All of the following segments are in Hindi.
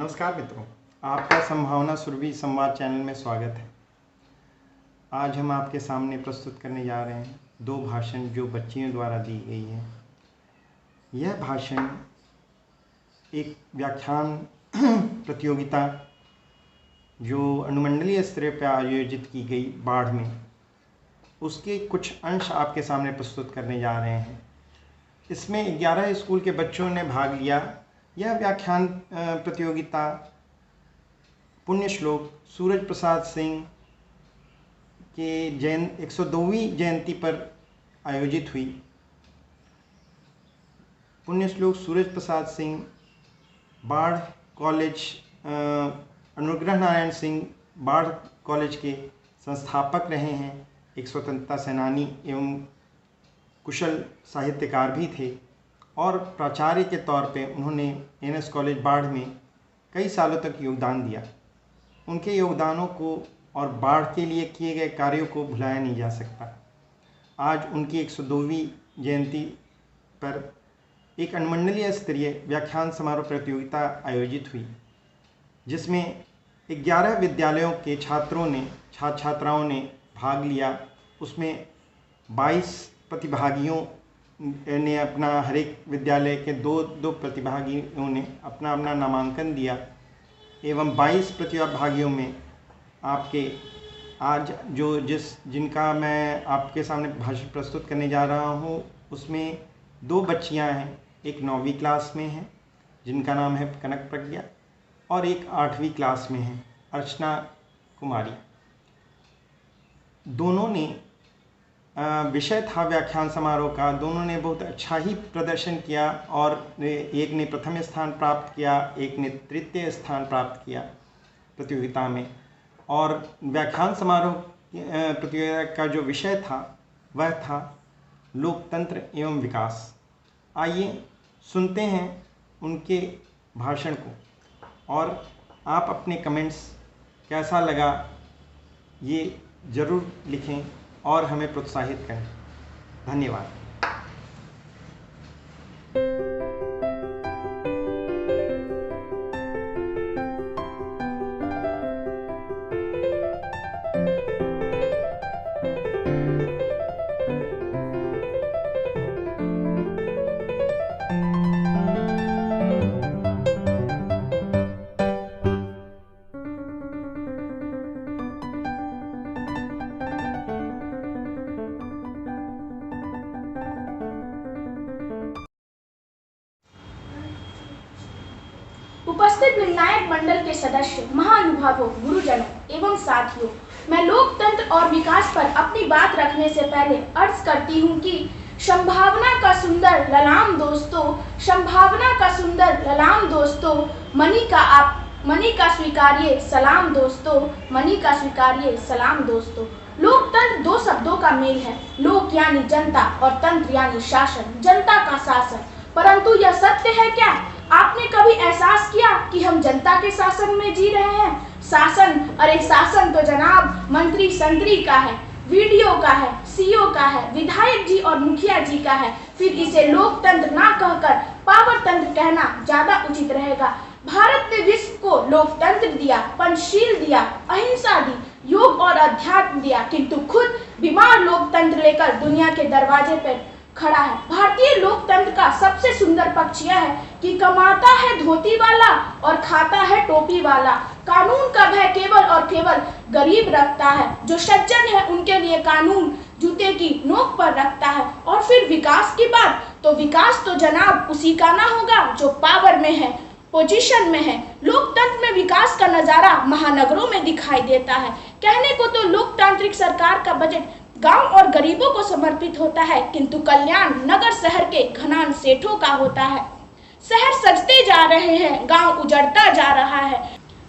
नमस्कार मित्रों, आपका संभावना सुरभि संवाद चैनल में स्वागत है। आज हम आपके सामने प्रस्तुत करने जा रहे हैं दो भाषण जो बच्चियों द्वारा दी गई है। यह भाषण एक व्याख्यान प्रतियोगिता जो अनुमंडलीय स्तर पर आयोजित की गई बाढ़ में, उसके कुछ अंश आपके सामने प्रस्तुत करने जा रहे हैं। इसमें 11 स्कूल के बच्चों ने भाग लिया। यह व्याख्यान प्रतियोगिता पुण्य श्लोक सूरज प्रसाद सिंह के 102वीं जयंती पर आयोजित हुई। पुण्य श्लोक सूरज प्रसाद सिंह बाढ़ कॉलेज, अनुग्रह नारायण सिंह बाढ़ कॉलेज के संस्थापक रहे हैं, एक स्वतंत्रता सेनानी एवं कुशल साहित्यकार भी थे और प्राचार्य के तौर पे उन्होंने एनएस कॉलेज बाढ़ में कई सालों तक योगदान दिया। उनके योगदानों को और बाढ़ के लिए किए गए कार्यों को भुलाया नहीं जा सकता। आज उनकी 102वीं जयंती पर एक अनुमंडलीय स्तरीय व्याख्यान समारोह प्रतियोगिता आयोजित हुई, जिसमें 11 विद्यालयों के छात्राओं ने भाग लिया। उसमें 22 प्रतिभागियों ने अपना, हर एक विद्यालय के दो प्रतिभागियों ने अपना नामांकन दिया एवं 22 प्रतिभागियों में आपके आज जिनका मैं आपके सामने भाषण प्रस्तुत करने जा रहा हूँ, उसमें 2 बच्चियाँ हैं। एक 9वीं क्लास में है जिनका नाम है कनक प्रज्ञा और एक 8वीं क्लास में है अर्चना कुमारी। दोनों ने विषय था व्याख्यान समारोह का, दोनों ने बहुत अच्छा ही प्रदर्शन किया और एक ने प्रथम स्थान प्राप्त किया, एक ने तृतीय स्थान प्राप्त किया प्रतियोगिता में। और व्याख्यान समारोह प्रतियोगिता का जो विषय था वह था लोकतंत्र एवं विकास। आइए सुनते हैं उनके भाषण को और आप अपने कमेंट्स कैसा लगा ये ज़रूर लिखें और हमें प्रोत्साहित करें। धन्यवाद। उपस्थित निर्णायक मंडल के सदस्य, महानुभावों, गुरुजनों एवं साथियों, मैं लोकतंत्र और विकास पर अपनी बात रखने से पहले अर्ज करती हूँ कि संभावना का सुंदर ललाम दोस्तों, संभावना का सुंदर ललाम दोस्तों, मनी का स्वीकारिए सलाम दोस्तों, मनी का स्वीकारिए सलाम दोस्तों। लोकतंत्र 2 शब्दों का मेल है, लोक यानी जनता और तंत्र यानी शासन, जनता का शासन। परंतु यह सत्य है क्या? आपने कभी एहसास किया कि हम जनता के शासन में जी रहे हैं? शासन, अरे शासन तो जनाब मंत्री संतरी का है, वीडियो का है, सीओ का है, विधायक जी और मुखिया जी का है। फिर इसे लोकतंत्र ना कहकर पावर तंत्र कहना ज्यादा उचित रहेगा। भारत ने विश्व को लोकतंत्र दिया, पंचशील दिया, अहिंसा दी, योग और अध्यात्म दिया, किंतु खुद बीमार लोकतंत्र लेकर दुनिया के दरवाजे पर खड़ा है। भारतीय लोकतंत्र का सबसे सुंदर पक्ष यह है कि कमाता है धोती वाला और खाता है टोपी वाला। कानून का भय केवल और केवल गरीब रखता है। जो सज्जन है उनके लिए कानून जूते की नोक पर रखता है। और फिर विकास की बात, तो विकास तो जनाब उसी का ना होगा जो पावर में है, पोजीशन में है। लोकतंत्र में विकास का नजारा महानगरों में दिखाई देता है। कहने को तो लोकतांत्रिक सरकार का बजट गांव और गरीबों को समर्पित होता है, किंतु कल्याण नगर शहर के घनान सेठों का होता है। शहर सजते जा रहे हैं, गांव उजड़ता जा रहा है।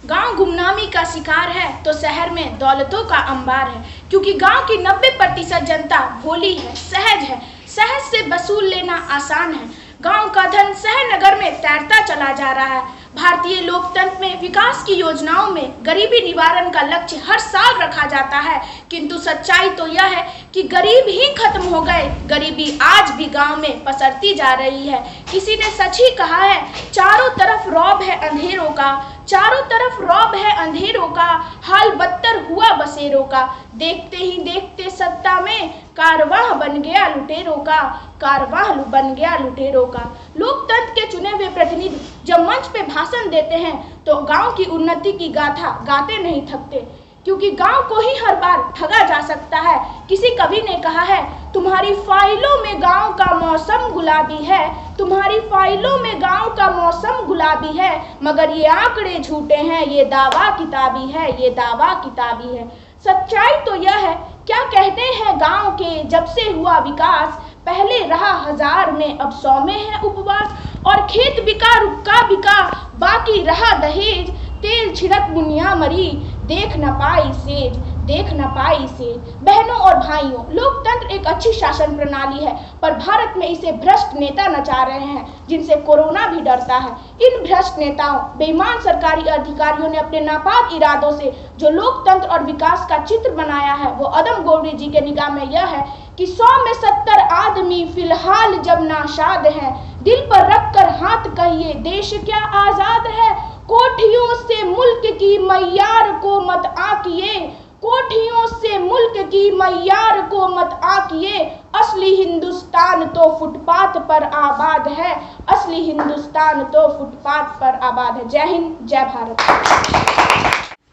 गांव गुमनामी का शिकार है तो शहर में दौलतों का अंबार है, क्योंकि गांव की 90% जनता भोली है, सहज है, सहज से वसूल लेना आसान है। गांव का धन शहर नगर में तैरता चला जा रहा है। भारतीय लोकतंत्र में विकास की योजनाओं में गरीबी निवारण का लक्ष्य हर साल रखा जाता है, किंतु सच्चाई तो यह है कि गरीब ही खत्म हो गए। गरीबी आज भी गांव में पसरती जा रही है। किसी ने सच ही कहा है, चारों तरफ रौब है अंधेरों का, चारों तरफ रौब है अंधेरों का, हाल बदतर हुआ बसेरों का। देखते ही देखते सत्ता में कारवां बन गया लुटेरों का, कारवां बन गया लुटेरों का। लोकतंत्र के चुने हुए प्रतिनिधि जब मंच पे भाषण देते हैं तो गांव की उन्नति की गाथा गाते नहीं थकते, क्योंकि गांव को ही हर बार ठगा जा सकता है। किसी कवि ने कहा है, तुम्हारी फाइलों में गांव का मौसम गुलाबी है, तुम्हारी फाइलों में गांव का मौसम गुलाबी है, मगर ये आंकड़े झूठे हैं, ये दावा किताबी है, ये दावा किताबी है। सच्चाई तो यह है, क्या कहते हैं गांव के जब से हुआ विकास, पहले रहा 1000 में अब 100 में है उपवास। और खेत बिका रुक्का बिका, बाकी रहा दहेज, तेल छिड़क मुनिया मरी, देख न पाई सेज, देख न पाई सेज। बहनों और भाइयों, लोकतंत्र एक अच्छी शासन प्रणाली है, पर भारत में इसे भ्रष्ट नेता नचा रहे हैं, जिनसे कोरोना भी डरता है। इन भ्रष्ट नेताओं, बेईमान सरकारी अधिकारियों ने अपने नापाक इरादों से जो लोकतंत्र और विकास का चित्र बनाया है, वो अदम गौरी जी के निगाह में यह है कि 100 में 70 आदमी फिलहाल जब नाशाद हैं, दिल पर रखकर हाथ कहिए देश क्या आजाद है। कोठियों से मुल्क की मैयार को मत आकिए, कोठियों से मुल्क की मैयार को मत आकिए, असली हिंदुस्तान तो फुटपाथ पर आबाद है, असली हिंदुस्तान तो फुटपाथ पर आबाद है। जय हिंद, जय भारत।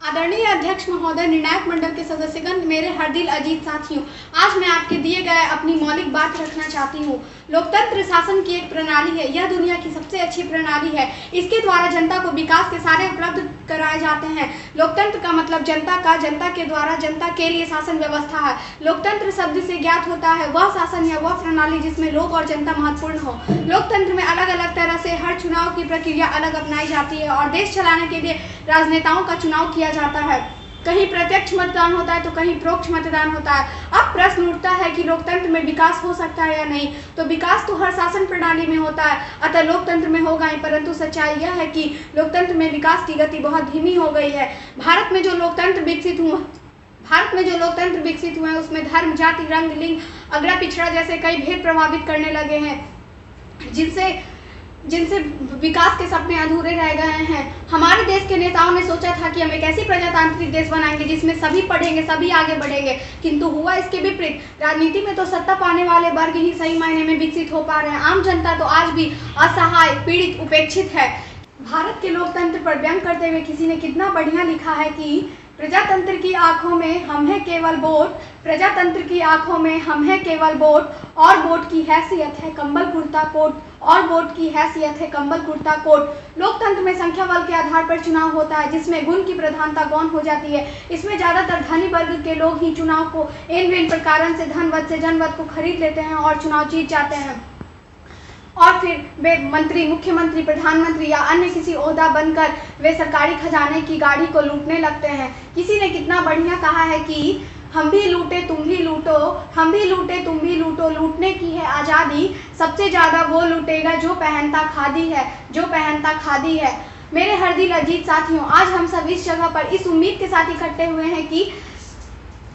आदरणीय अध्यक्ष महोदय, निर्णायक मंडल के सदस्यगण, मेरे हरदिल अजीत साथियों, आज मैं आपके दिए गए अपनी मौलिक बात रखना चाहती हूँ। लोकतंत्र शासन की एक प्रणाली है, यह दुनिया की सबसे अच्छी प्रणाली है। इसके द्वारा जनता को विकास के सारे उपलब्ध कराए जाते हैं। लोकतंत्र का मतलब जनता का, जनता के द्वारा, जनता के लिए शासन व्यवस्था है। लोकतंत्र शब्द से ज्ञात होता है वह शासन या वह प्रणाली जिसमें लोग और जनता महत्वपूर्ण हो। लोकतंत्र में अलग अलग तरह से हर चुनाव की प्रक्रिया अलग अपनाई जाती है और देश चलाने के लिए राजनेताओं का चुनाव किया जाता है। कहीं प्रत्यक्ष मतदान होता है तो कहीं परोक्ष मतदान होता है। अब प्रश्न उठता है कि लोकतंत्र में विकास हो सकता है या नहीं। तो विकास तो हर शासन प्रणाली में होता है, अतः लोकतंत्र में होगा ही, परंतु सच्चाई यह है कि लोकतंत्र में विकास की गति बहुत धीमी हो गई है। भारत में जो लोकतंत्र विकसित हुए हैं उसमें धर्म, जाति, रंग, लिंग, अगड़ा पिछड़ा जैसे कई भेद प्रभावित करने लगे हैं, जिनसे विकास के सपने अधूरे रह गए हैं। हमारे देश के नेताओं ने सोचा था कि हम एक ऐसी प्रजातांत्रिक देश बनाएंगे जिसमें सभी पढ़ेंगे, सभी आगे बढ़ेंगे, किंतु हुआ इसके विपरीत। राजनीति में तो सत्ता पाने वाले वर्ग ही सही मायने में विकसित हो पा रहे हैं, आम जनता तो आज भी असहाय, पीड़ित, उपेक्षित है। भारत के लोकतंत्र पर व्यंग करते हुए किसी ने कितना बढ़िया लिखा है कि प्रजातंत्र की आंखों में हम है केवल वोट, प्रजातंत्र की आंखों में हम है केवल वोट, और वोट की हैसियत है कंबल कुर्ता कोट, और वोट की हैसियत है कंबल कुर्ता कोट। लोकतंत्र में संख्या बल के आधार पर चुनाव होता है, जिसमें गुण की प्रधानता गौण हो जाती है। इसमें ज्यादातर धनी वर्ग के लोग ही चुनाव को इन प्रकारों से धनवत से जनवत को खरीद लेते हैं और चुनाव जीत जाते हैं, और फिर वे मंत्री, मुख्यमंत्री, प्रधानमंत्री या अन्य किसी ओहदा बनकर वे सरकारी खजाने की गाड़ी को लूटने लगते हैं। किसी ने कितना बढ़िया कहा है कि हम भी लूटे तुम भी लूटो, हम भी लूटे तुम भी लूटो, लूटने की है आज़ादी, सबसे ज़्यादा वो लूटेगा जो पहनता खादी है, जो पहनता खादी है। मेरे हरदिल अजीत साथियों, आज हम सब इस जगह पर इस उम्मीद के साथ इकट्ठे हुए हैं कि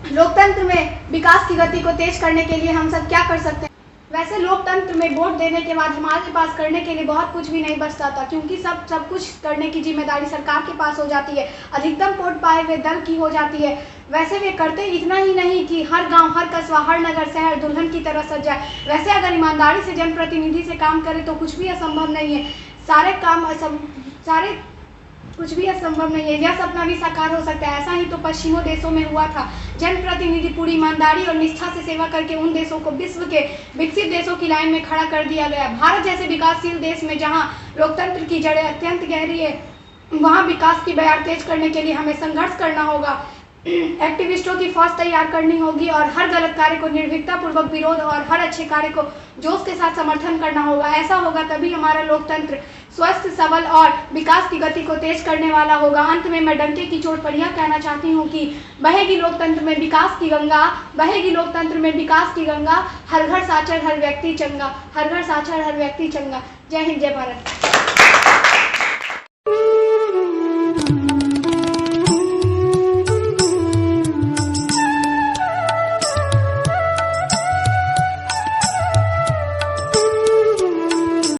लोकतंत्र में विकास की गति को तेज करने के लिए हम सब क्या कर सकते हैं। वैसे लोकतंत्र में वोट देने के बाद हमारे पास करने के लिए बहुत कुछ भी नहीं बचता था, क्योंकि सब कुछ करने की जिम्मेदारी सरकार के पास हो जाती है, अधिकतम वोट पाए हुए दल की हो जाती है। वैसे वे करते इतना ही नहीं कि हर गांव, हर कस्बा, हर नगर, शहर दुल्हन की तरह सज जाए। वैसे अगर ईमानदारी से जनप्रतिनिधि से काम करें तो कुछ भी असंभव नहीं है, कुछ भी असंभव नहीं है। यह सपना भी साकार हो सकता है। ऐसा ही तो पश्चिमी देशों में हुआ था। जनप्रतिनिधि पूरी ईमानदारी और निष्ठा से सेवा करके उन देशों को विश्व के विकसित देशों की लाइन में खड़ा कर दिया गया। भारत जैसे विकासशील देश में जहां लोकतंत्र की जड़ें अत्यंत गहरी है, वहां विकास की बयार तेज करने के लिए हमें संघर्ष करना होगा, एक्टिविस्टों की फौज तैयार करनी होगी और हर गलत कार्य को निर्भीकता पूर्वक विरोध और हर अच्छे कार्य को जोश के साथ समर्थन करना होगा। ऐसा होगा तभी हमारा लोकतंत्र स्वस्थ, सबल और विकास की गति को तेज करने वाला होगा। अंत में मैं डंके की चोट पर यह कहना चाहती हूँ कि बहेगी लोकतंत्र में विकास की गंगा, बहेगी लोकतंत्र में विकास की गंगा, हर घर साक्षर हर व्यक्ति चंगा, हर घर साक्षर हर व्यक्ति चंगा। जय हिंद, जय भारत।